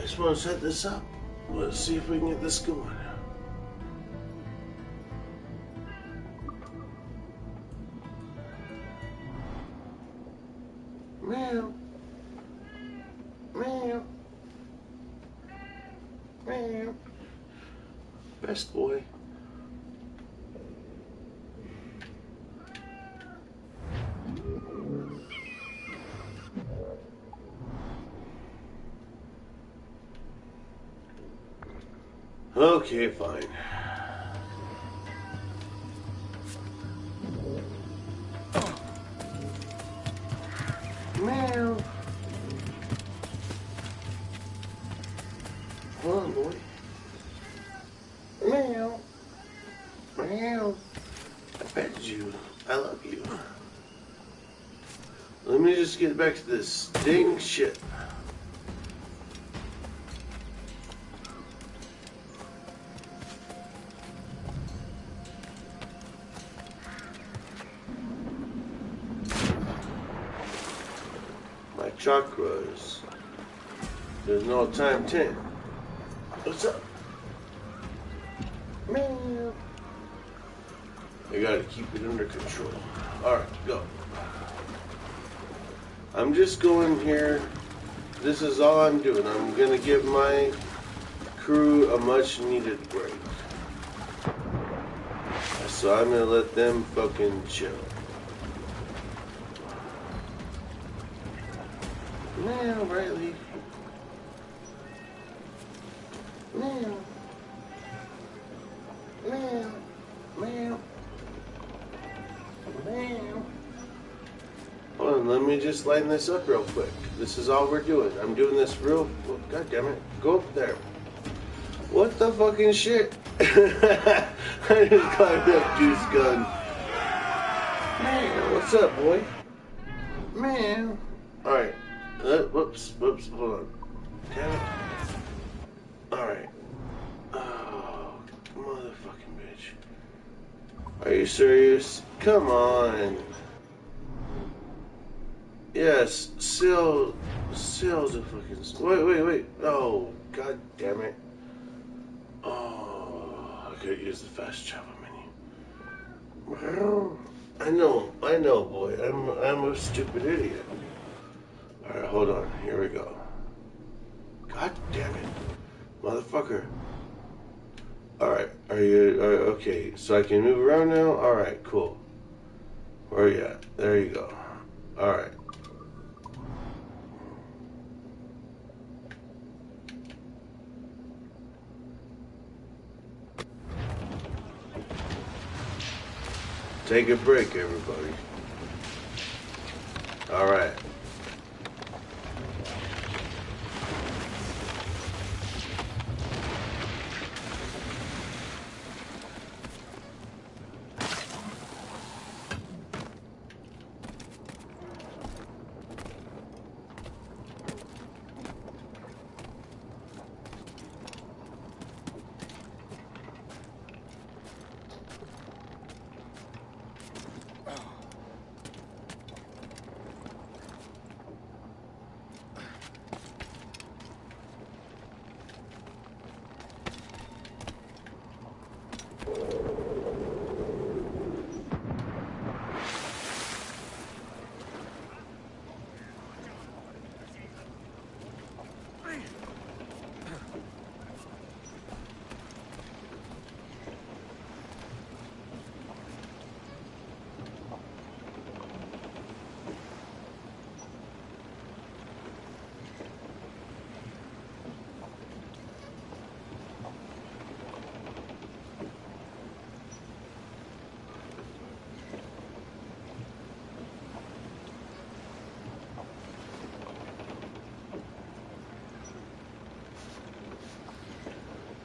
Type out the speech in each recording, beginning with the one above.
just want to set this up. Let's see if we can get this going. Meow. Meow. Meow. Best boy. Okay, fine. Meow. Come on, boy. Meow. Meow. I pet you. I love you. Let me just get back to this dang shit. My chakras. There's no time 10. What's up? Meow. I gotta keep it under control. Alright, go. I'm just going here. This is all I'm doing. I'm gonna give my crew a much needed break. So I'm gonna let them fucking chill. Meow, Riley. Meow. Meow. Meow. Meow. Hold on, let me just line this up real quick. This is all we're doing. I'm doing this real... Oh, God damn it. Go up there. What the fucking shit? I just got that juice gun. Man, what's up, boy? Man. Alright. Whoops, hold on. Damn it. Alright. Oh, motherfucking bitch. Are you serious? Come on. Yes, sales a fucking... Wait. Oh, god damn it. Oh, I could use the fast travel menu. I know, boy. I'm a stupid idiot. Alright, hold on. Here we go. God damn it. Motherfucker. Alright, okay, so I can move around now? Alright, cool. Where are you at? There you go. Alright. Take a break, everybody. Alright.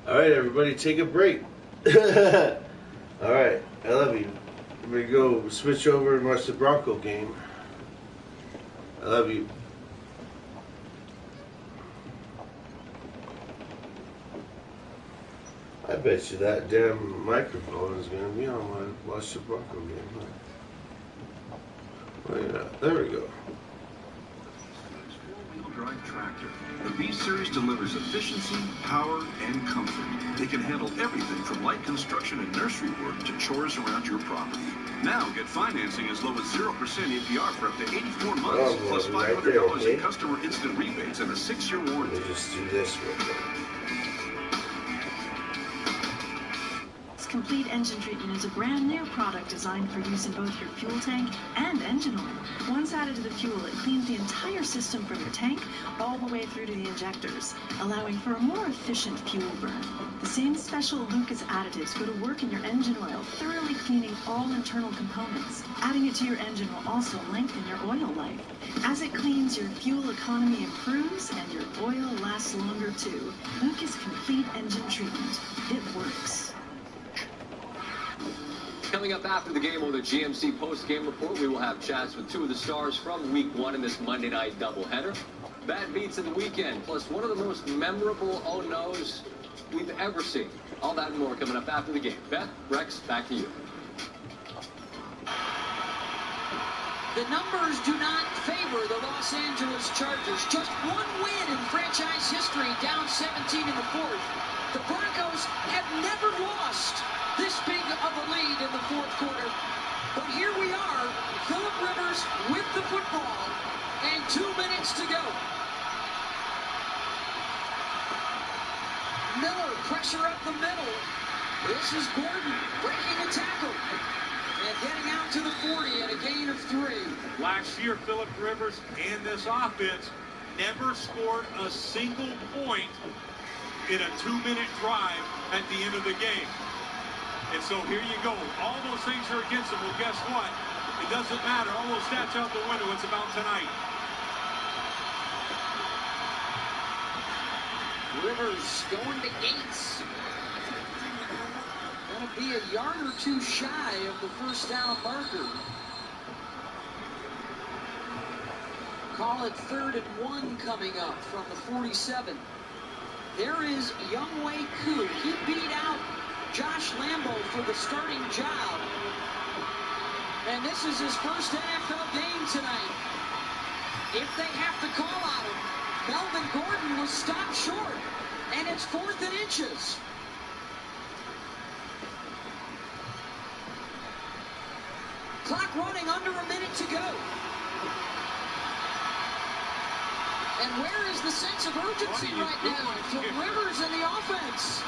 Alright, everybody, take a break. Alright, I love you. I'm gonna go switch over and watch the Bronco game. I love you. I bet you that damn microphone is gonna be on when I watch the Bronco game. Huh? Oh, yeah, there we go. Four-wheel drive tractor. The B-Series delivers efficiency, power, and comfort. They can handle everything from light construction and nursery work to chores around your property. Now get financing as low as 0% APR for up to 84 months, plus $500 in customer instant rebates and a 6-year warranty. Let me just do this real quick. Complete Engine Treatment is a brand new product designed for use in both your fuel tank and engine oil. Once added to the fuel, it cleans the entire system from the tank all the way through to the injectors, allowing for a more efficient fuel burn. The same special Lucas additives go to work in your engine oil, thoroughly cleaning all internal components. Adding it to your engine will also lengthen your oil life. As it cleans, your fuel economy improves and your oil lasts longer too. Lucas Complete Engine Treatment. It works. Coming up after the game on the GMC post-game report, we will have chats with 2 of the stars from Week 1 in this Monday night doubleheader. Bad beats of the weekend, plus one of the most memorable oh-no's we've ever seen. All that and more coming up after the game. Beth, Rex, back to you. The numbers do not favor the Los Angeles Chargers. Just one win in franchise history, down 17 in the fourth. The Broncos have never lost this big of a lead in the fourth quarter. But here we are, Phillip Rivers with the football, and 2 minutes to go. Miller, pressure up the middle. This is Gordon breaking a tackle and getting out to the 40 and a gain of 3. Last year, Phillip Rivers and this offense never scored a single point in a 2-minute drive at the end of the game. And so here you go. All those things are against him. Well, guess what? It doesn't matter. All those stats out the window. It's about tonight. Rivers going to Gates. Going to be a yard or 2 shy of the first down marker. Call it 3rd and 1 coming up from the 47. There is Younghoe Koo. He beat out Josh Lambo for the starting job. And this is his first NFL game tonight. If they have to call on him, Melvin Gordon was stopped short. And it's 4th and inches. Clock running, under a minute to go. And where is the sense of urgency right now from Rivers and the offense?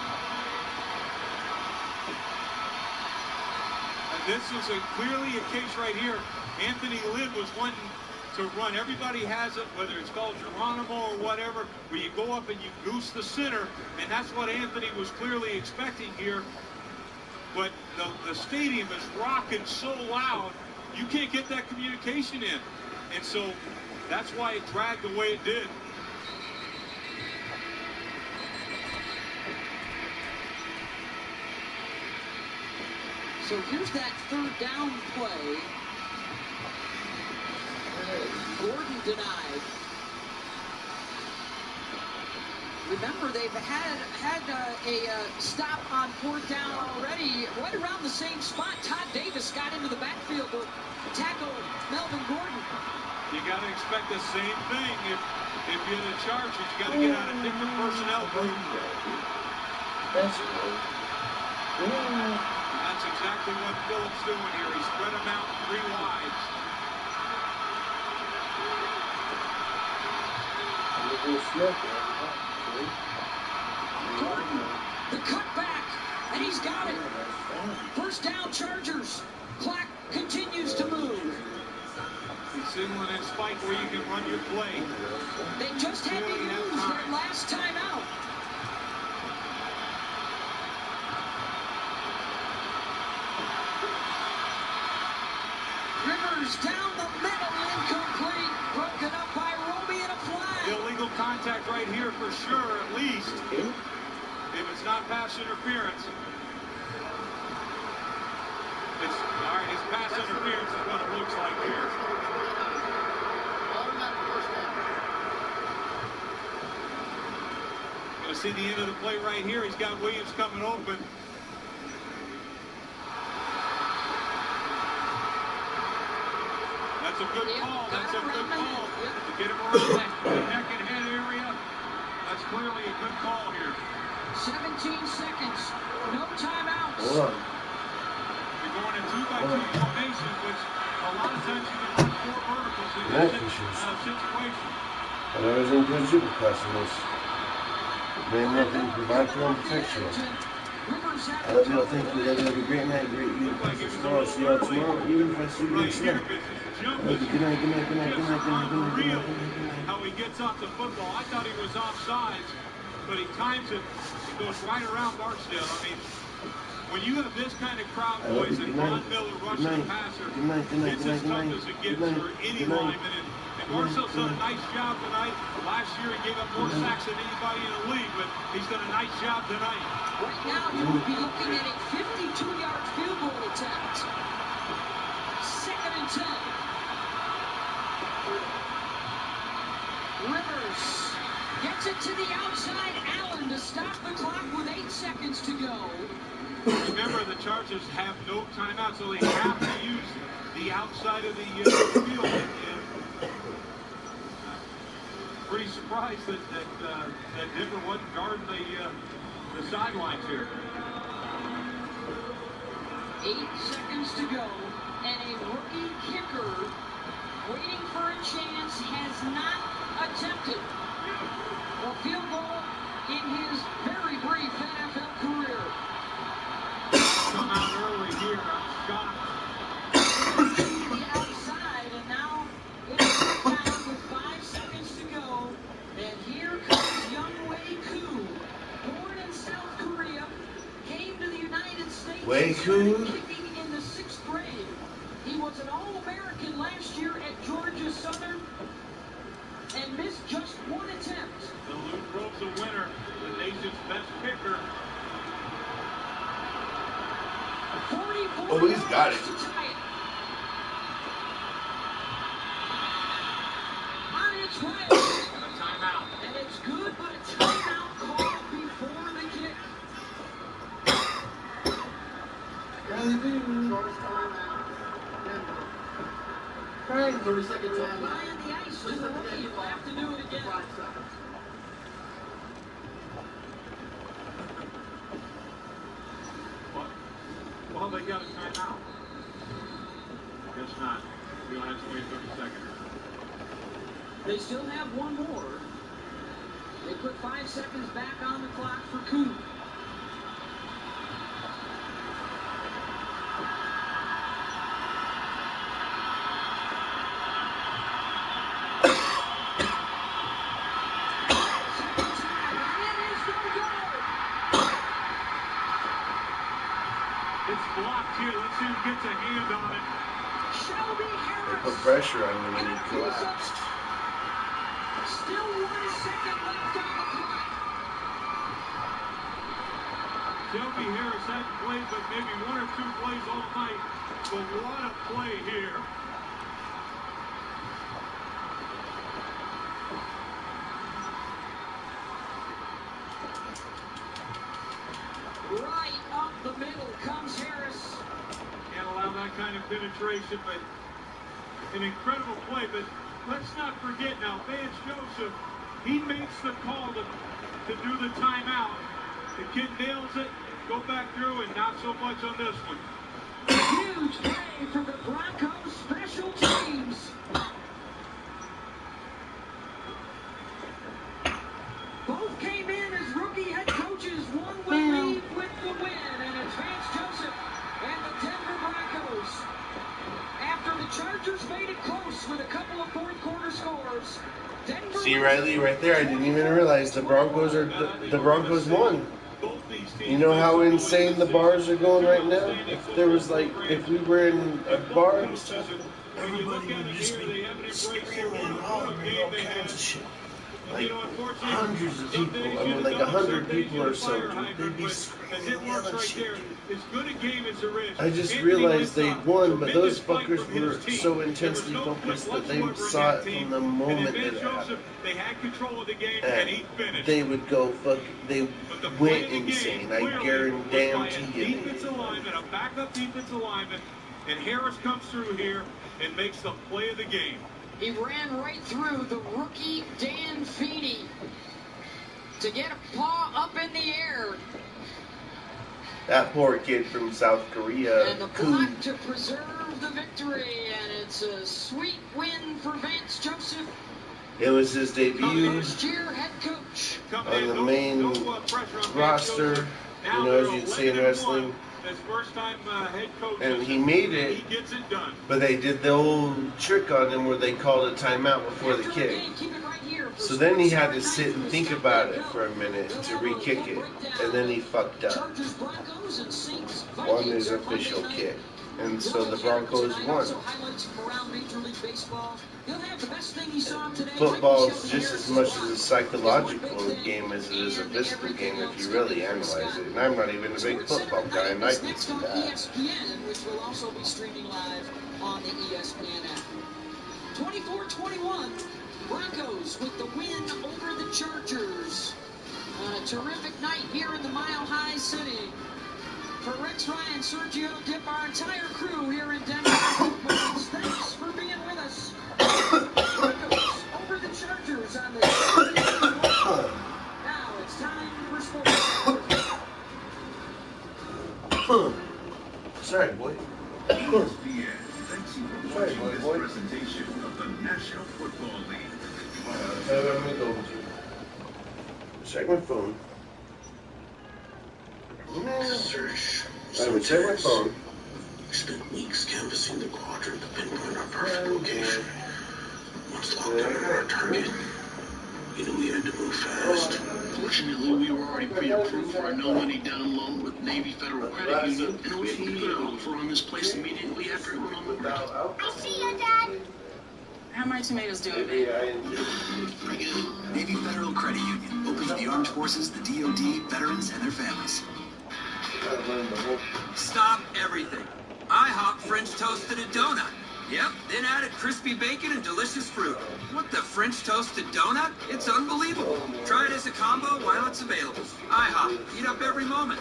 This is clearly a case right here. Anthony Lynn was wanting to run. Everybody has it, whether it's called Geronimo or whatever, where you go up and you goose the center, and that's what Anthony was clearly expecting here. But the stadium is rocking so loud, you can't get that communication in. And so that's why it dragged the way it did. So here's that 3rd down play. Gordon denied. Remember, they've had a stop on 4th down already, right around the same spot. Todd Davis got into the backfield to tackle Melvin Gordon. You got to expect the same thing if you're the Chargers. You got to get out of different personnel group. That's exactly what Phillips doing here. He spread them out 3 wides. Gordon, the cutback, and he's got it. First down, Chargers. Clock continues to move. He's signaling in spike where you can run your play. They just had to use their last timeout. Rivers down the middle, incomplete. Broken up by Roby and a flag. Illegal contact right here for sure, at least. If it's not pass interference. It's, all right, it's pass interference is what it looks like here. Going to see the end of the play right here. He's got Williams coming open. That's a good call. That's a good call. To get him around that neck and head clearly a good call here. 17 seconds. No timeouts. Hold on. You're going in 2-by-2 formation, which a lot of times you can run 4 verticals in That this issues. situation. And I was in good super class in this. Man, nothing provide for own protection. I love y'all. Thank you. Have a great night. Great week. Tomorrow. See y'all tomorrow. Even if I see you next night. Good night. Good night. Good night. Good night. Good night. Good night. Good night. How he gets off the football. I thought he was offsides, but he times it. It goes right around Barksdale. I mean, when you have this kind of crowd noise and Von Miller rushing the passer, it's as tough as it gets for any lineman. And Barksdale's done a nice job tonight. Last year he gave up more sacks than anybody in the league, but he's done a nice job tonight. Right now, you would be looking at a 52-yard field goal attempt. 2nd and 10. Rivers gets it to the outside. Allen to stop the clock with 8 seconds to go. Remember, the Chargers have no timeout, so they have to use the outside of the field. Pretty surprised that Denver wasn't guarding the sidelines here. 8 seconds to go, and a rookie kicker waiting for a chance has not attempted a field goal in his very brief NFL career. Come out early here, I'm shocked. The outside, and now it's down with 5 seconds to go. And here comes Younghoe Koo, born in South Korea, came to the United States Wei Koo? kicking in the 6th grade. He was an All-American last year at Georgia Southern and missed just 1 attempt. The Luke Grove's a winner, the nation's best kicker. 44 Oh, he's got it. yards to tie it. On its way. A timeout. And it's good, but a timeout called before the kick. Right, 30-second timeout. Behind the ice to the rookie. He'll have to do it again. Well, they got a timeout. Guess not. We don't have to wait 30 seconds. They still have 1 more. They put 5 seconds back on the clock for Koo. It's blocked here. Let's see who gets a hand on it. Shelby They Harris. put pressure on him and he collapsed. Still 1 second left on the clock. Shelby Harris hasn't played but maybe 1 or 2 plays all night. But what a play here. Right up the middle comes Harris. Can't allow that kind of penetration, but an incredible play. But let's not forget now, Vance Joseph, he makes the call to do the timeout. The kid nails it, go back through, and not so much on this one. Huge play for the Broncos special teams. Both came in as rookie head coaches. One will leave with the win, and it's Vance Joseph and the Denver Broncos. After the Chargers made it close with a couple of 4th quarter scores, Denver. See, Riley, right there. I didn't even realize the Broncos won. You know how insane the bars are going right now? If there was if we were in a bar and stuff, everybody would just be screaming and hollering all kinds of shit. Like hundreds of people, I mean like 100 people or so, they'd be screaming and yelling shit. I just realized they won, but those fuckers were so intensely focused that they saw it from the moment it happened. They had control of the game, and he finished. They would go they went insane, I guarantee you. Defensive lineman, a backup defensive lineman, and Harris comes through here and makes the play of the game. He ran right through the rookie Dan Feeney. to get a paw up in the air. That poor kid from South Korea. And the block to preserve the victory, and it's a sweet win for Vance Joseph. It was his debut First year head coach. on the main roster, you know, as you'd see in wrestling. His first time head coach. And he made it, He gets it done. but they did the old trick on him where they called a timeout before the kick. So then he had to sit and think about it for a minute to re-kick it, and then he fucked up on his official kick. And so the Broncos won. Football is just as much as a psychological game as it is a physical game if you really analyze it. And I'm not even a big football guy, and I can see that. ESPN, which will also be streaming live on the ESPN app. 24-21, Broncos with the win over the Chargers. On a terrific night here in the Mile High City. For Rex Ryan, Sergio Dip, our entire crew here in Denver, thanks for being with us. Broncos over the Chargers on the Now it's time for sports. Sorry, boy. ESPN, thanks you for watching this presentation of the National Football League. I'm gonna go check my phone. I would check my phone. Spent weeks canvassing the quadrant to pinpoint our perfect location. Once locked in on our target, we knew we had to move fast. Fortunately, we were already pre-approved for a no-money down loan with Navy Federal Credit Union, and we had to put an offer on this place immediately after it went on the market. I see you, Dad. How are my tomatoes doing, babe? Pretty good. Navy Federal Credit Union, open to the armed forces, the DoD, veterans, and their families. Stop everything. IHOP French toasted a donut. Yep, then added crispy bacon and delicious fruit. What the French toasted donut? It's unbelievable. Try it as a combo while it's available. IHOP, eat up every moment.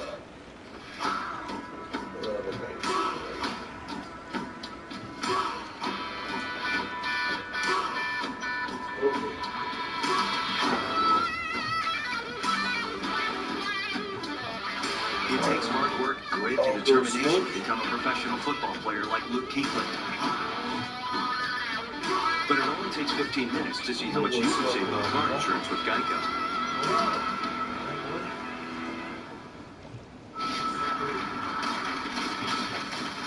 It takes hard work, grit, and determination to become a professional football player like Luke Kuechly. But it only takes 15 minutes to see how much you can save on car insurance with Geico.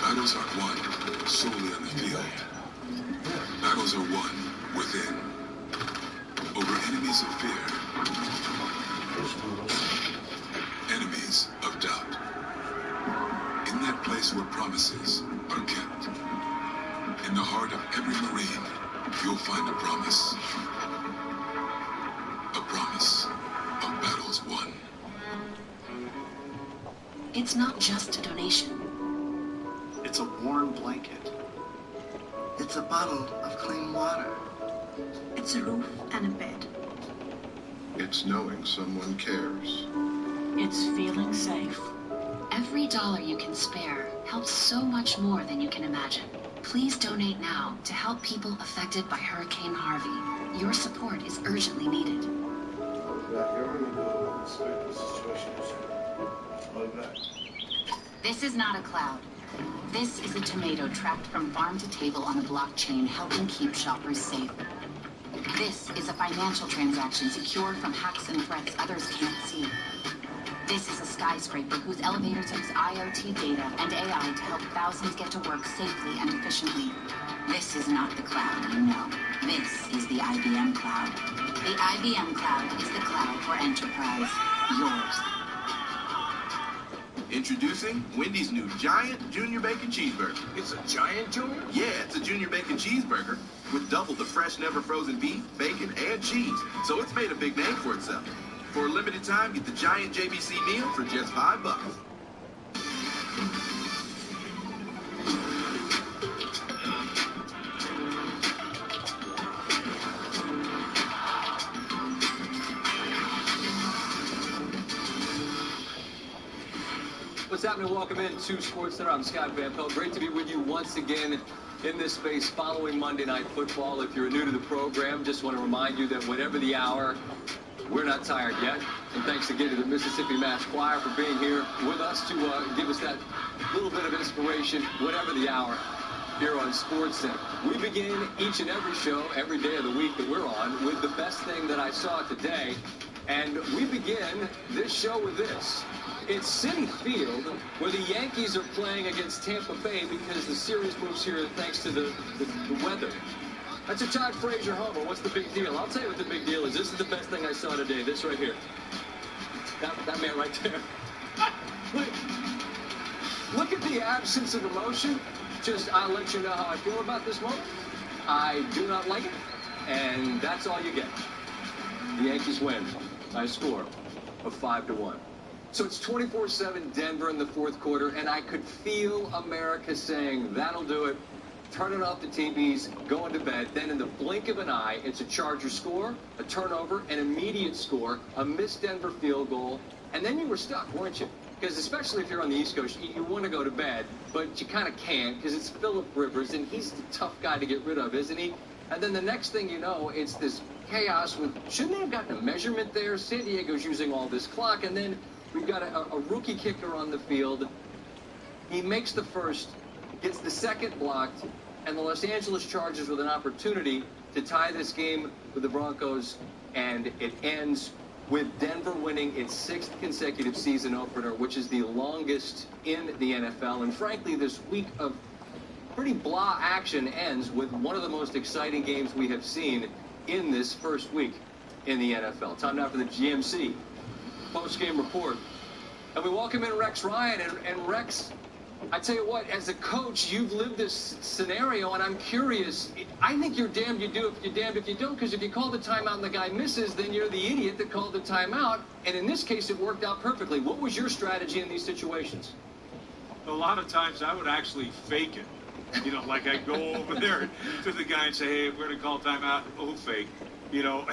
Battles aren't won solely on the field. Battles are won within. Over enemies of fear. Enemies of doubt. In that place where promises are kept. In the heart of every Marine, you'll find a promise. A promise of battles won. It's not just a donation. It's a warm blanket. It's a bottle of clean water. It's a roof and a bed. It's knowing someone cares. It's feeling safe. Every dollar you can spare helps so much more than you can imagine. Please donate now to help people affected by Hurricane Harvey. Your support is urgently needed. This is not a cloud. This is a tomato tracked from farm to table on a blockchain, helping keep shoppers safe. This is a financial transaction secured from hacks and threats others can't see. This is a skyscraper whose elevators use IoT data and AI to help thousands get to work safely and efficiently. This is not the cloud you know. This is the IBM Cloud. The IBM Cloud is the cloud for enterprise. Yours. Introducing Wendy's new Giant Junior Bacon Cheeseburger. It's a giant junior? Yeah, it's a Junior Bacon Cheeseburger with double the fresh, never frozen beef, bacon, and cheese. So it's made a big name for itself. For a limited time, get the Giant JBC meal for just $5. What's happening? Welcome in to SportsCenter. I'm Scott Van Pelt. Great to be with you once again in this space following Monday Night Football. If you're new to the program, just want to remind you that whatever the hour, We're not tired yet. And thanks again to the Mississippi Mass Choir for being here with us to give us that little bit of inspiration, whatever the hour, here on SportsCenter. We begin each and every show, every day of the week that we're on, with the best thing that I saw today. And we begin this show with this. It's Citi Field, where the Yankees are playing against Tampa Bay because the series moves here thanks to the weather. That's a Todd Frazier homer. What's the big deal? I'll tell you what the big deal is. This is the best thing I saw today. This right here. That man right there. Look at the absence of emotion. Just, I'll let you know how I feel about this moment. I do not like it, and that's all you get. The Yankees win by a score of 5-1. So it's 24-7 Denver in the fourth quarter, and I could feel America saying, that'll do it. Turning off the TVs, going to bed. Then in the blink of an eye, it's a Charger score, a turnover, an immediate score, a missed Denver field goal, and then you were stuck, weren't you? Because especially if you're on the East Coast, you want to go to bed, but you kind of can't because it's Phillip Rivers, and he's the tough guy to get rid of, isn't he? And then the next thing you know, it's this chaos with, shouldn't they have gotten a measurement there? San Diego's using all this clock, and then we've got a rookie kicker on the field. He makes the first, gets the second blocked, and the Los Angeles Chargers with an opportunity to tie this game with the Broncos, and it ends with Denver winning its 6th consecutive season opener, which is the longest in the NFL. And frankly, this week of pretty blah action ends with one of the most exciting games we have seen in this first week in the NFL. Time now for the GMC post-game report. And we welcome in Rex Ryan. And Rex, I tell you what, as a coach, you've lived this scenario, and I'm curious. I think you're damned you do if you're damned if you don't, because if you call the timeout and the guy misses, then you're the idiot that called the timeout. And in this case, it worked out perfectly. What was your strategy in these situations? A lot of times I would actually fake it. You know, like I go over there to the guy and say, hey, we're going to call timeout. Oh, fake. You know,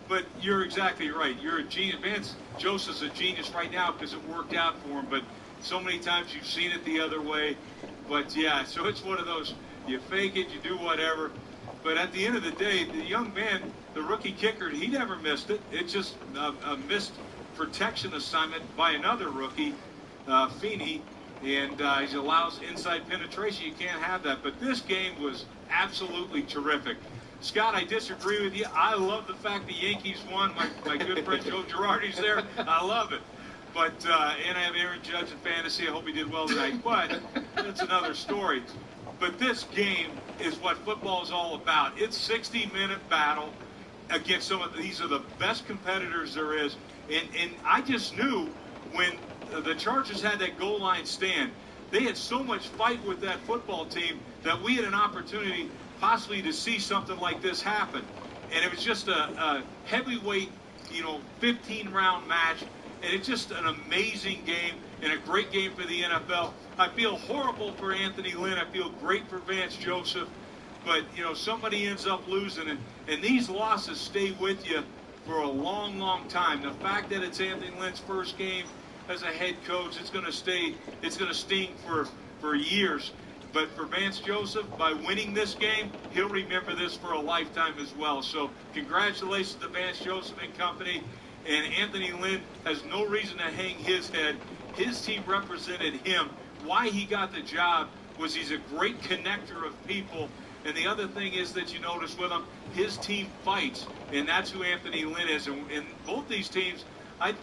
but you're exactly right. You're a genius. Vance Joseph's a genius right now because it worked out for him, but so many times you've seen it the other way. But yeah, so it's one of those, you fake it, you do whatever. But at the end of the day, the young man, the rookie kicker, he never missed it. It's just a missed protection assignment by another rookie, Feeney, and he allows inside penetration. You can't have that. But this game was absolutely terrific. Scott, I disagree with you. I love the fact the Yankees won. My good friend Joe Girardi's there. I love it. But, and I have Aaron Judge in fantasy. I hope he did well tonight. But that's another story. But this game is what football is all about. It's 60-minute battle against some of these are the best competitors there is. And I just knew when the Chargers had that goal line stand, they had so much fight with that football team that we had an opportunity possibly to see something like this happen. And it was just a heavyweight, 15-round match. And it's just an amazing game and a great game for the NFL. I feel horrible for Anthony Lynn. I feel great for Vance Joseph. But, somebody ends up losing. And these losses stay with you for a long, long time. The fact that it's Anthony Lynn's first game as a head coach, it's going to sting for years. But for Vance Joseph, by winning this game, he'll remember this for a lifetime as well. So congratulations to Vance Joseph and company. And Anthony Lynn has no reason to hang his head. His team represented him. Why he got the job was he's a great connector of people. And the other thing is that you notice with him, his team fights. And that's who Anthony Lynn is. And both these teams, I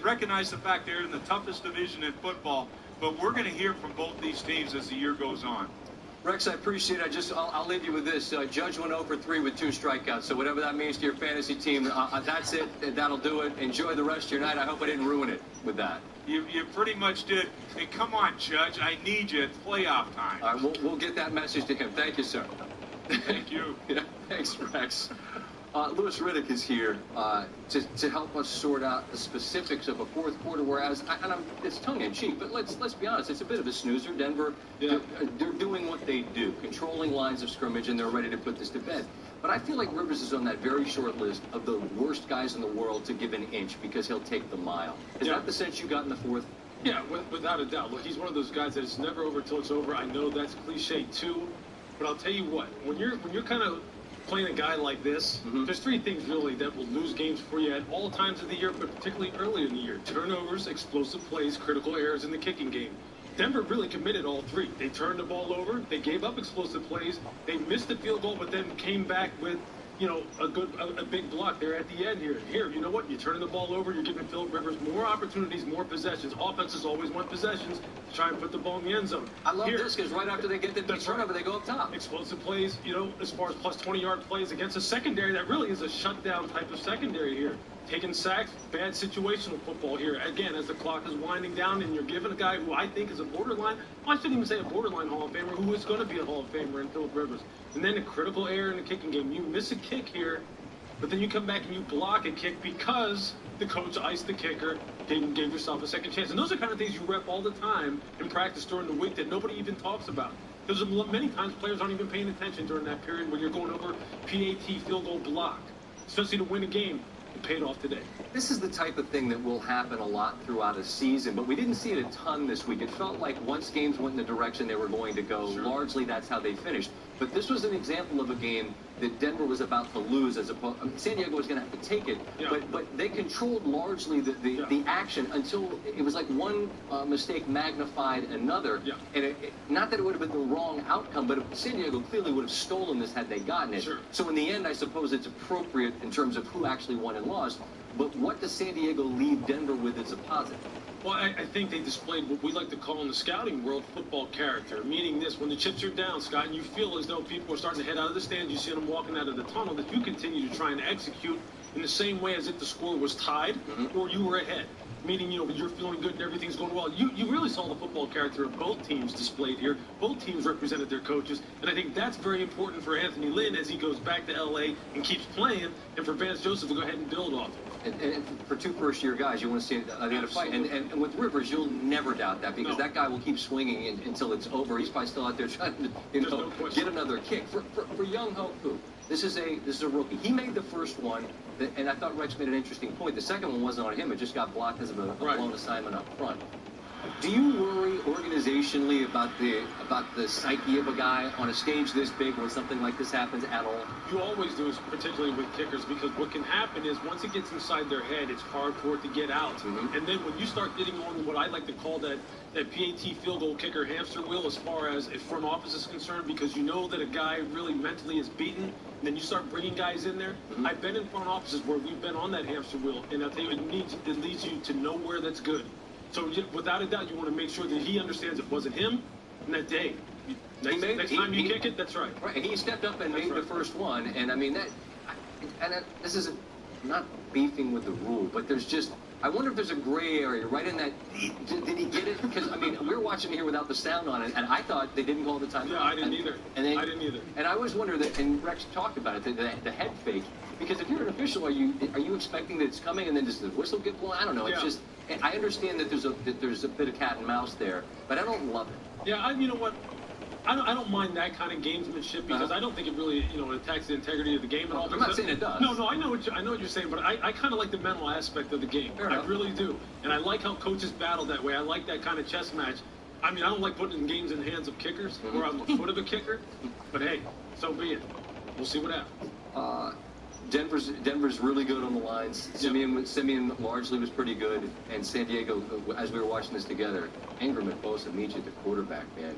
recognize the fact they're in the toughest division in football. But we're going to hear from both these teams as the year goes on. Rex, I appreciate it. I'll leave you with this. Judge went 0 for 3 with 2 strikeouts. So whatever that means to your fantasy team, that's it. That'll do it. Enjoy the rest of your night. I hope I didn't ruin it with that. You pretty much did. And come on, Judge. I need you. It's playoff time. All right, we'll get that message to him. Thank you, sir. Thank you. Yeah, thanks, Rex. Louis Riddick is here to help us sort out the specifics of a fourth quarter, whereas, it's tongue-in-cheek, but let's be honest, it's a bit of a snoozer. Denver, they're doing what they do, controlling lines of scrimmage, and they're ready to put this to bed. But I feel like Rivers is on that very short list of the worst guys in the world to give an inch because he'll take the mile. Is that the sense you got in the fourth? Yeah, without a doubt. Look, he's one of those guys that it's never over till it's over. I know that's cliche too, but I'll tell you what, when you're kind of playing a guy like this, there's three things really that will lose games for you at all times of the year, but particularly early in the year. Turnovers, explosive plays, critical errors in the kicking game. Denver really committed all three. They turned the ball over, they gave up explosive plays, they missed the field goal, but then came back with, you know, a big block there at the end here. Here, you know what? You're turning the ball over. You're giving Philip Rivers more opportunities, more possessions. Offenses always want possessions to try and put the ball in the end zone. I love this because right after they get the turnover, they go up top. Explosive plays, you know, as far as plus 20-yard plays against a secondary that really is a shutdown type of secondary here. Taking sacks, bad situational football here. Again, as the clock is winding down and you're giving a guy who I think is a borderline, well, I shouldn't even say a borderline Hall of Famer, who is going to be a Hall of Famer in Philip Rivers. And then a critical error in the kicking game. You miss a kick here, but then you come back and you block a kick because the coach iced the kicker, gave yourself a second chance. And those are kind of things you rep all the time in practice during the week that nobody even talks about. Because many times players aren't even paying attention during that period when you're going over PAT field goal block, especially to win a game. It paid off today. This is the type of thing that will happen a lot throughout a season, but we didn't see it a ton this week. It felt like once games went in the direction they were going to go, largely that's how they finished. But this was an example of a game that Denver was about to lose, as opposed. San Diego was going to have to take it, but they controlled largely the action until it was like one mistake magnified another. And not that it would have been the wrong outcome, but San Diego clearly would have stolen this had they gotten it. So in the end, I suppose it's appropriate in terms of who actually won and lost. But what does San Diego leave Denver with as a positive? Well, I think they displayed what we like to call in the scouting world football character, meaning this: when the chips are down, Scott, and you feel as though people are starting to head out of the stands, you see them walking out of the tunnel, that you continue to try and execute in the same way as if the score was tied or you were ahead. Meaning, you know, you're feeling good and everything's going well. You really saw the football character of both teams displayed here. Both teams represented their coaches, and I think that's very important for Anthony Lynn as he goes back to L.A. and keeps playing, and for Vance Joseph to go ahead and build off it. And for two first-year guys, you want to see the fight. And with Rivers, you'll never doubt that because that guy will keep swinging until it's over. He's probably still out there trying to get another kick. For Young Ho Koo, this is a rookie. He made the first one, and I thought Rex made an interesting point. The second one wasn't on him. It just got blocked as of a blown assignment up front. Do you worry organizationally about the psyche of a guy on a stage this big when something like this happens at all? You always do, particularly with kickers, because what can happen is once it gets inside their head, it's hard for it to get out. And then when you start getting on what I like to call that PAT field goal kicker hamster wheel as far as a front office is concerned, because you know that a guy really mentally is beaten, and then you start bringing guys in there. I've been in front offices where we've been on that hamster wheel, and I'll tell you, it leads you to nowhere that's good. So without a doubt, you want to make sure that he understands it wasn't him, and that day. Next time you kick it, that's right. Right, and he stepped up and made the first one, and I mean this isn't not beefing with the rule, but there's just, I wonder if there's a gray area right in that. Did he get it? Because I mean, we're watching here without the sound on it, and I thought they didn't call the timeout. Yeah, I didn't either. I didn't either. And I always wonder that, and Rex talked about it, the head fake. Because if you're an official, are you expecting that it's coming and then does the whistle get blown? I don't know. It's just, I understand that there's a bit of cat and mouse there, but I don't love it. Yeah, you know what? I don't mind that kind of gamesmanship because I don't think it really, you know, attacks the integrity of the game at all. I'm not saying it does. No, I know what you're saying, but I kind of like the mental aspect of the game. I really do, and I like how coaches battle that way. I like that kind of chess match. I mean, I don't like putting games in the hands of kickers where I'm the foot of a kicker, but hey, so be it. We'll see what happens. Denver's really good on the lines. Simeon largely was pretty good, and San Diego, as we were watching this together, Ingram and Bosa meet you at the quarterback, man.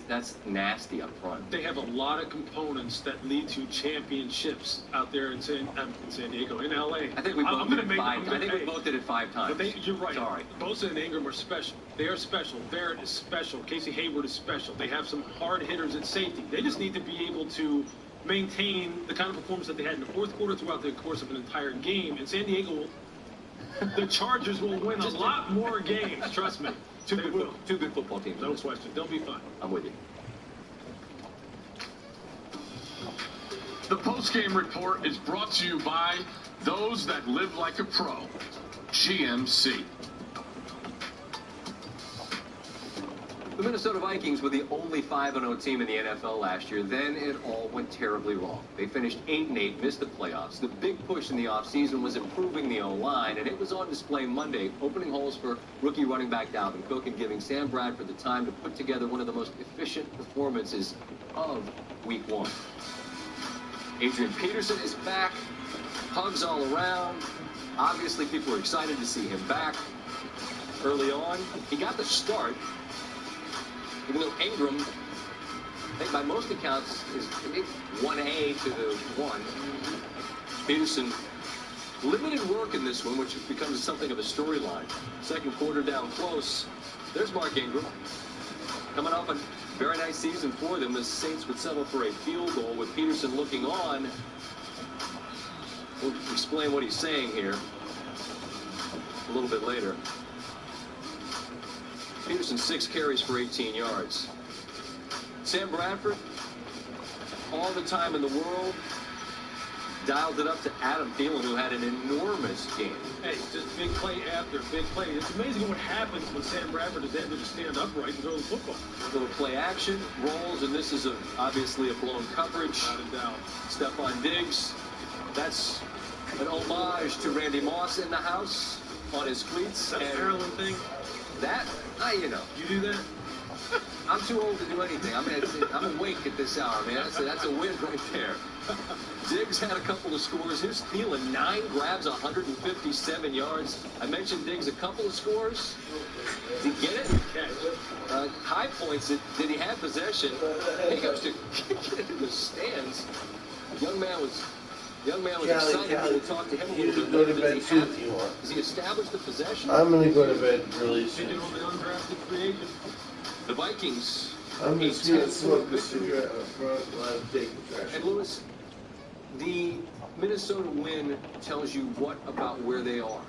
That's nasty up front. They have a lot of components that lead to championships out there in San Diego, in LA. I think we both did it 5 times. But you're right. Sorry. Bosa and Ingram are special. They are special. Barrett is special. Casey Hayward is special. They have some hard hitters at safety. They just need to be able to maintain the kind of performance that they had in the fourth quarter throughout the course of an entire game. And San Diego, the Chargers will win a lot more games, trust me. Two good football teams. No question. They'll be fine. I'm with you. The post-game report is brought to you by those that live like a pro, GMC. The Minnesota Vikings were the only 5-0 team in the NFL last year. Then it all went terribly wrong. They finished 8-8, missed the playoffs. The big push in the offseason was improving the O-line, and it was on display Monday, opening holes for rookie running back Dalvin Cook and giving Sam Bradford the time to put together one of the most efficient performances of Week 1. Adrian Peterson is back. Hugs all around. Obviously, people are excited to see him back. Early on, he got the start. Even though Ingram, I think by most accounts, is 1A to the 1. Peterson, limited work in this one, which becomes something of a storyline. Second quarter down close. There's Mark Ingram. Coming off a very nice season for them. The Saints would settle for a field goal with Peterson looking on. We'll explain what he's saying here a little bit later. Peterson, 6 carries for 18 yards. Sam Bradford, all the time in the world, dialed it up to Adam Thielen, who had an enormous game. Hey, just big play after big play. It's amazing what happens when Sam Bradford is able to stand upright and throw the football. Little play action, rolls, and this is obviously a blown coverage. Without a doubt. Stephon Diggs. That's an homage to Randy Moss in the house on his cleats. That Maryland thing? That, you know. You do that? I'm too old to do anything. I'm awake at this hour, man. That's a win right there. Diggs had a couple of scores. Here's Thielen, 9 grabs, 157 yards. I mentioned Diggs, a couple of scores. Did he get it? High points, did he have possession? He goes to get it in the stands. Young man was excited. We'll talk to him a little bit. Go to bed too if you want. Has he established the possession? I'm going to go to bed really soon. On the undrafted free agent. The Vikings. I'm just going to smoke a cigarette up front while I'm taking trash. And Lewis, the Minnesota win tells you what about where they are?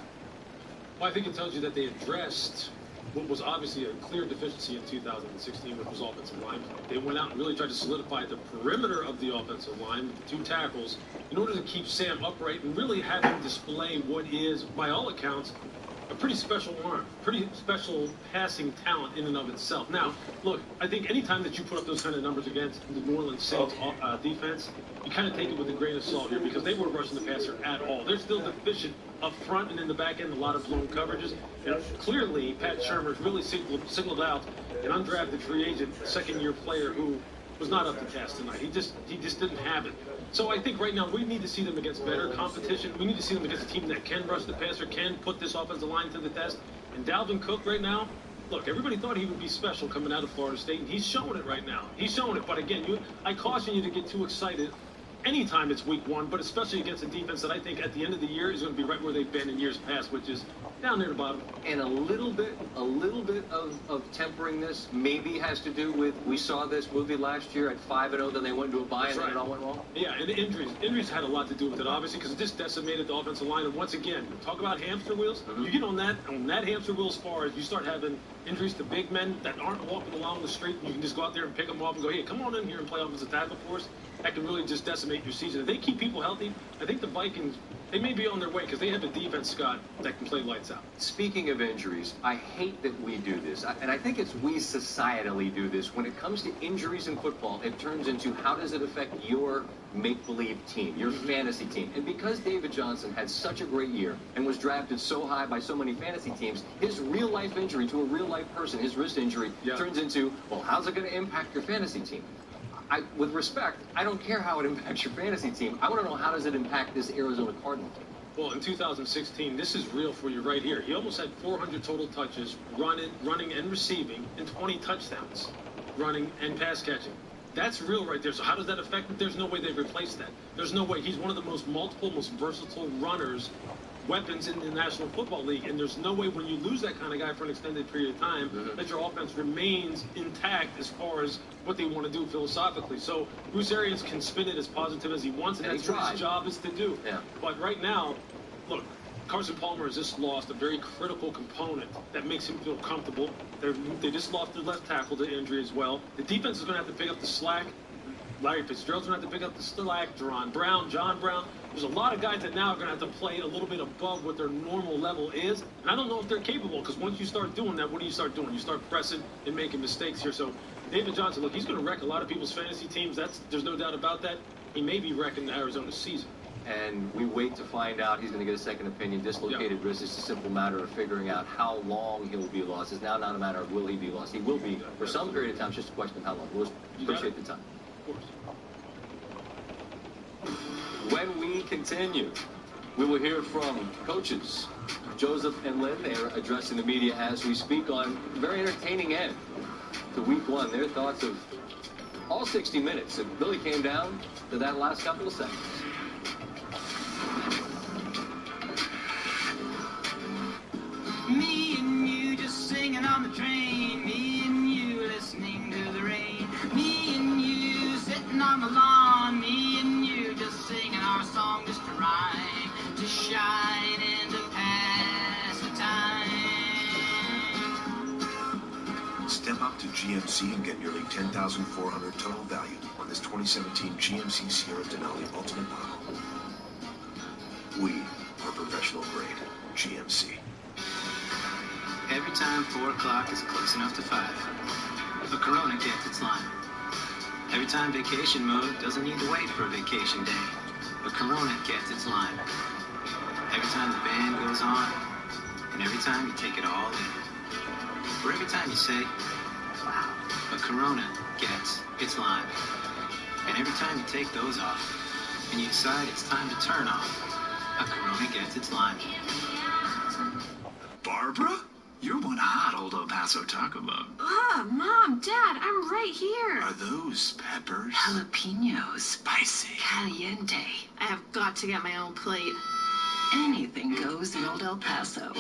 Well, I think it tells you that they addressed what was obviously a clear deficiency in 2016, which was offensive line play. They went out and really tried to solidify the perimeter of the offensive line with 2 tackles in order to keep Sam upright and really have him display what is, by all accounts, a pretty special arm, pretty special passing talent in and of itself. Now, look, I think anytime that you put up those kind of numbers against the New Orleans Saints defense, you kind of take it with a grain of salt here because they weren't rushing the passer at all. They're still deficient up front and in the back end, a lot of blown coverages. And clearly, Pat Shurmur's really signaled out an undrafted free agent, second-year player who was not up to task tonight. He just didn't have it. So I think right now we need to see them against better competition. We need to see them against a team that can rush the passer, can put this offensive line to the test. And Dalvin Cook right now, look, everybody thought he would be special coming out of Florida State, and he's showing it right now. He's showing it. But again, I caution you to get too excited anytime it's week 1, but especially against a defense that I think at the end of the year is going to be right where they've been in years past, which is down near the bottom. And a little bit of tempering this maybe has to do with, we saw this movie last year at 5-0, then they went to a bye and then it all went wrong. Yeah, and the injuries had a lot to do with it, obviously, because it just decimated the offensive line. And once again, talk about hamster wheels. You get on that hamster wheel as far as you start having injuries to big men that aren't walking along the street, and you can just go out there and pick them up and go, hey, come on in here and play offensive tackle for us. That can really just decimate your season. If they keep people healthy, I think the Vikings, they may be on their way because they have a defense, Scott, that can play lights out. Speaking of injuries, I hate that we do this, and I think it's we societally do this. When it comes to injuries in football, it turns into how does it affect your make-believe team, your fantasy team. And because David Johnson had such a great year and was drafted so high by so many fantasy teams, his real-life injury to a real-life person, his wrist injury, turns into, well, how's it going to impact your fantasy team? With respect, I don't care how it impacts your fantasy team. I want to know how does it impact this Arizona Cardinal team. Well, in 2016, this is real for you right here. He almost had 400 total touches, running and receiving, and 20 touchdowns, running and pass catching. That's real right there. So how does that affect it? There's no way they've replaced that. There's no way. He's one of the most versatile runners, weapons in the National Football League, and there's no way when you lose that kind of guy for an extended period of time that your offense remains intact as far as what they want to do philosophically. So Bruce Arians can spin it as positive as he wants, and that's what his job is to do. Yeah. But right now, look, Carson Palmer has just lost a very critical component that makes him feel comfortable. They just lost their left tackle to injury as well. The defense is going to have to pick up the slack. Larry Fitzgerald's going to have to pick up the slack. John Brown. There's a lot of guys that now are going to have to play a little bit above what their normal level is. And I don't know if they're capable, because once you start doing that, what do you start doing? You start pressing and making mistakes here. So David Johnson, look, he's going to wreck a lot of people's fantasy teams. There's no doubt about that. He may be wrecking Arizona's season. And we wait to find out. He's going to get a second opinion. Dislocated wrist. It's a simple matter of figuring out how long he'll be lost. It's now not a matter of will he be lost. He will be for some period of time. It's just a question of how long. We'll appreciate the time. Of course. When we continue, we will hear from coaches Joseph and Lynn. They are addressing the media as we speak on a very entertaining end to week one. Their thoughts of all 60 minutes. It really came down to that last couple of seconds. Me and you just singing on the train. Me and you listening to the rain. Me and you sitting on the lawn. Me and you just singing our song just to rhyme, to shine and to pass the time. Step up to GMC and get nearly $10,400 total value on this 2017 GMC Sierra Denali Ultimate model. We are professional grade GMC. Every time 4 o'clock is close enough to 5, a Corona gets its lime. Every time vacation mode doesn't need to wait for a vacation day, a Corona gets its lime. Every time the band goes on, and every time you take it all in. Or every time you say, wow, a Corona gets its lime. And every time you take those off, and you decide it's time to turn off, a Corona gets its lime. Barbara? You're one hot old El Paso Taco Bug. Mom, Dad, I'm right here. Are those peppers? Jalapenos. Spicy. Caliente. I have got to get my own plate. Anything goes in old El Paso.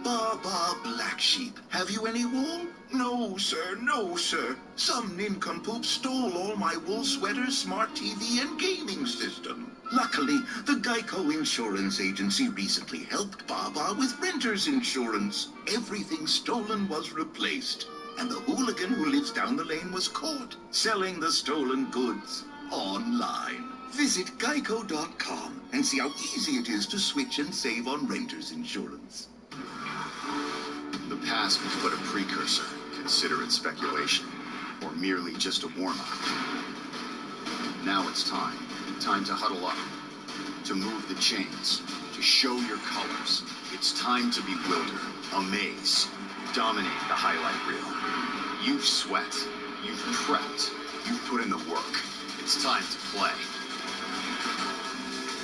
Baba Black Sheep, have you any wool? No, sir, no, sir. Some nincompoop stole all my wool sweaters, smart TV, and gaming system. Luckily, the Geico Insurance Agency recently helped Baba with renter's insurance. Everything stolen was replaced, and the hooligan who lives down the lane was caught selling the stolen goods online. Visit geico.com and see how easy it is to switch and save on renter's insurance. The past was but a precursor. Consider it speculation, or merely just a warm-up. Now it's time to huddle up, to move the chains, to show your colors. It's time to bewilder, amaze, dominate the highlight reel. You've sweat, you've prepped, you've put in the work. It's time to play.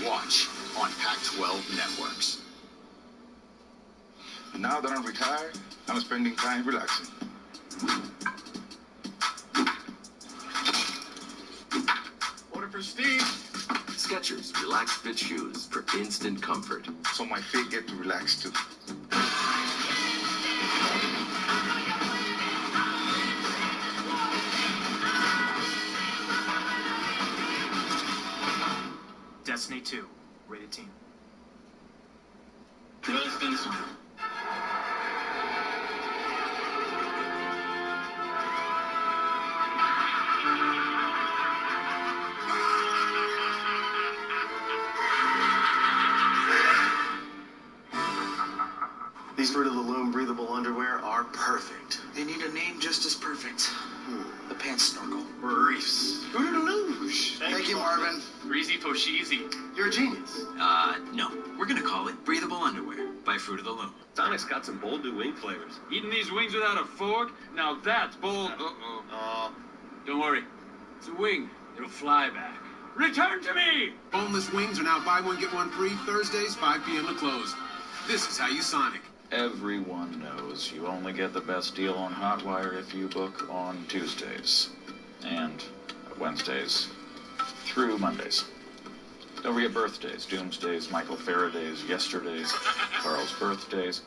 Watch on Pac-12 Networks. Now that I'm retired, I'm spending time relaxing. Order for Steve. Skechers Relax Fit Shoes for instant comfort. So my feet get to relax too. Destiny 2, rated teen. PlayStation. These Fruit of the Loom breathable underwear are perfect. They need a name just as perfect. The Pants Snorkel. Reefs. Fruit of the Luge. Thank you, Marvin. Greasy Posheezy. You're a genius. No. We're gonna call it Breathable Underwear by Fruit of the Loom. Sonic's got some bold new wing flavors. Eating these wings without a fork? Now that's bold. Don't worry. It's a wing. It'll fly back. Return to me! Boneless wings are now buy one, get one free, Thursdays, 5 p.m. to close. This is how you Sonic. Everyone knows you only get the best deal on Hotwire if you book on Tuesdays and Wednesdays through Mondays. Don't forget birthdays, Doomsdays, Michael Faraday's, Yesterdays, Carl's birthdays.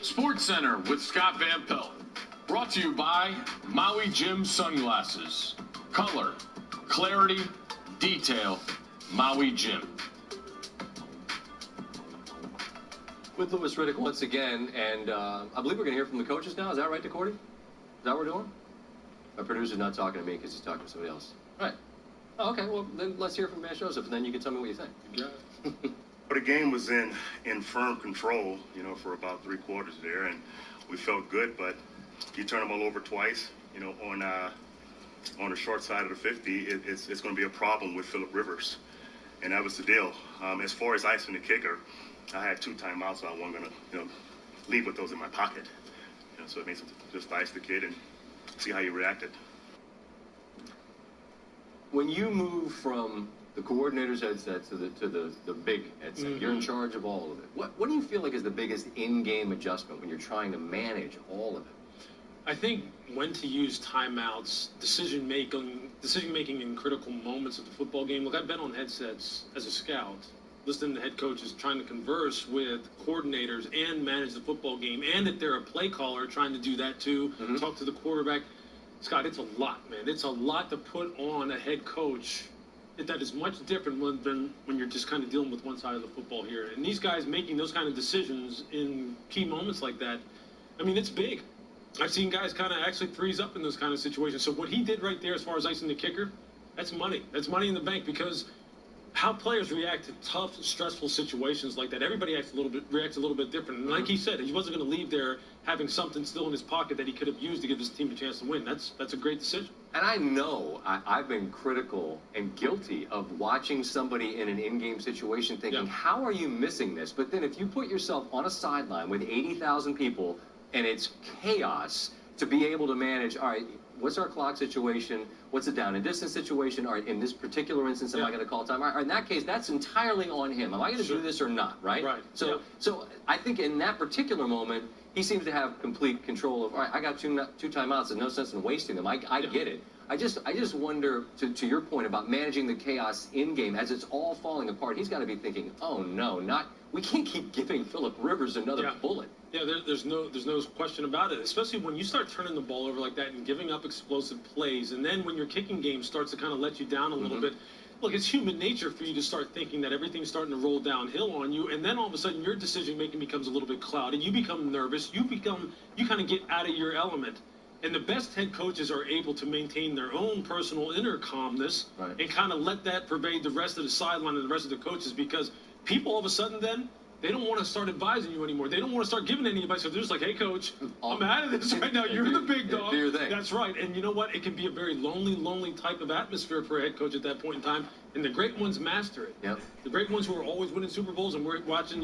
Sports Center with Scott Van Pelt. Brought to you by Maui Jim Sunglasses. Color, clarity, detail, Maui Jim. With Louis Riddick once again, and I believe we're going to hear from the coaches now. Is that right, DeCourty? Is that what we're doing? Our producer's not talking to me because he's talking to somebody else. Right. Oh, okay, well, then let's hear from Van Joseph, and then you can tell me what you think. The game was in firm control, for about 3 quarters there, and we felt good, but you turn them all over twice, on the short side of the 50, it's going to be a problem with Phillip Rivers, and that was the deal. As far as icing the kicker, I had 2 timeouts, so I wasn't going to, leave with those in my pocket. So it makes sense to just ice the kid and see how he reacted. When you move from the coordinator's headset to the big headset, you're in charge of all of it. What do you feel like is the biggest in-game adjustment when you're trying to manage all of it? I think when to use timeouts, decision making in critical moments of the football game. Look, I've been on headsets as a scout, listening to head coaches trying to converse with coordinators and manage the football game, and if they're a play caller, trying to do that too, talk to the quarterback. Scott, it's a lot, man. It's a lot to put on a head coach that is much different than when you're just kind of dealing with one side of the football here. And these guys making those kind of decisions in key moments like that, I mean, it's big. I've seen guys kind of actually freeze up in those kind of situations. So what he did right there as far as icing the kicker, that's money. That's money in the bank, because how players react to tough, stressful situations like that, everybody reacts a little bit different. And like he said, he wasn't going to leave there having something still in his pocket that he could have used to give his team a chance to win. That's a great decision. And I know I've been critical and guilty of watching somebody in an in-game situation thinking, how are you missing this? But then if you put yourself on a sideline with 80,000 people and it's chaos, to be able to manage, all right, what's our clock situation? What's a down and distance situation? All right, in this particular instance, am I going to call time? All right, in that case, that's entirely on him. Am I going to do this or not, right? Right. So I think in that particular moment, he seems to have complete control of, all right, I got two timeouts. There's no sense in wasting them. I get it. I just wonder, to your point about managing the chaos in-game, as it's all falling apart, he's got to be thinking, oh, no, we can't keep giving Phillip Rivers another bullet. Yeah, there's no question about it, especially when you start turning the ball over like that and giving up explosive plays. And then when your kicking game starts to kind of let you down a little bit, look, it's human nature for you to start thinking that everything's starting to roll downhill on you. And then all of a sudden your decision-making becomes a little bit cloudy. You become nervous. You kind of get out of your element. And the best head coaches are able to maintain their own personal inner calmness and kind of let that pervade the rest of the sideline and the rest of the coaches, because people all of a sudden then, they don't want to start advising you anymore. They don't want to start giving any advice. So they're just like, hey, coach, I'm out of this right now. You're the big dog. Do your thing. That's right. And you know what? It can be a very lonely type of atmosphere for a head coach at that point in time. And the great ones master it. Yep. The great ones who are always winning Super Bowls and we're watching,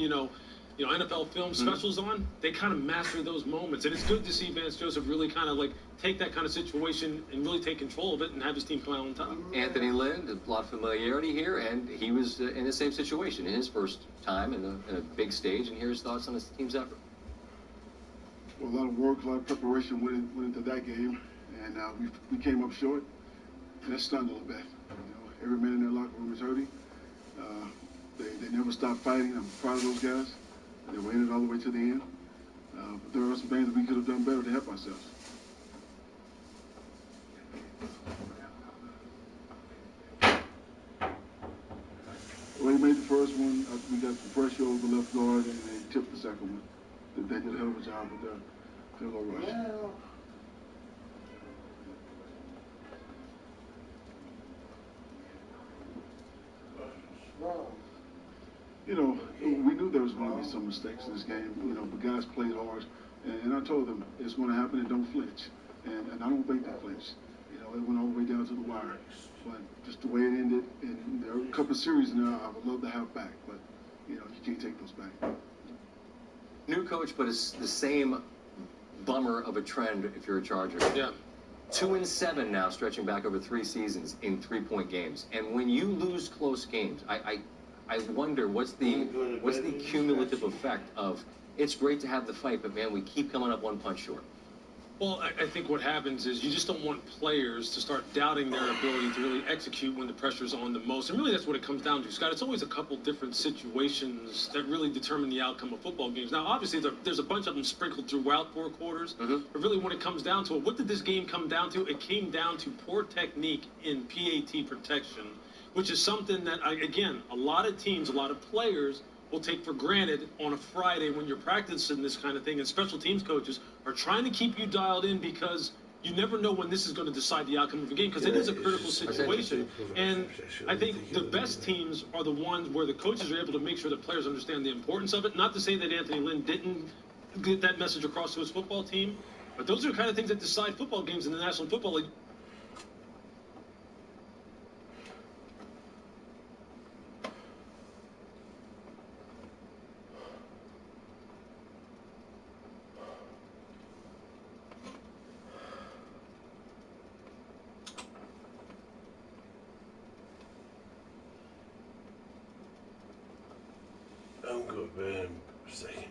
NFL film specials on, they kind of master those moments. And it's good to see Vance Joseph really kind of like take that kind of situation and really take control of it and have his team come out on top. Anthony Lynn, a lot of familiarity here, and he was in the same situation in his first time in a big stage, and here's thoughts on his team's effort. Well, a lot of work, a lot of preparation went into that game, and we came up short, and that stung a little bit. Every man in their locker room is hurting. They never stopped fighting. I'm proud of those guys. They were in it all the way to the end. But there are some things that we could have done better to help ourselves. Well, he made the first one. We got the pressure over the left guard, and they tipped the second one. They did a hell of a job with their field goal rush. We knew there was going to be some mistakes in this game, but guys played hard. And I told them, it's going to happen, and don't flinch. And I don't think they flinched. It went all the way down to the wire. But just the way it ended, and there are a couple of series now I would love to have back, but, you can't take those back. New coach, but it's the same bummer of a trend if you're a Charger. Yeah. 2-7 now, stretching back over 3 seasons in 3-point games. And when you lose close games, I wonder what's the cumulative effect of, it's great to have the fight, but man, we keep coming up one punch short. Well, I think what happens is you just don't want players to start doubting their ability to really execute when the pressure's on the most. And really that's what it comes down to, Scott. It's always a couple different situations that really determine the outcome of football games. Now, obviously, there's a bunch of them sprinkled throughout 4 quarters. But really when it comes down to it, what did this game come down to? It came down to poor technique in PAT protection, which is something that, again, a lot of teams, a lot of players will take for granted on a Friday when you're practicing this kind of thing. And special teams coaches are trying to keep you dialed in, because you never know when this is going to decide the outcome of the game, because it is a critical situation. And I think the best teams are the ones where the coaches are able to make sure that players understand the importance of it. Not to say that Anthony Lynn didn't get that message across to his football team, but those are the kind of things that decide football games in the National Football League. Don't go bed, second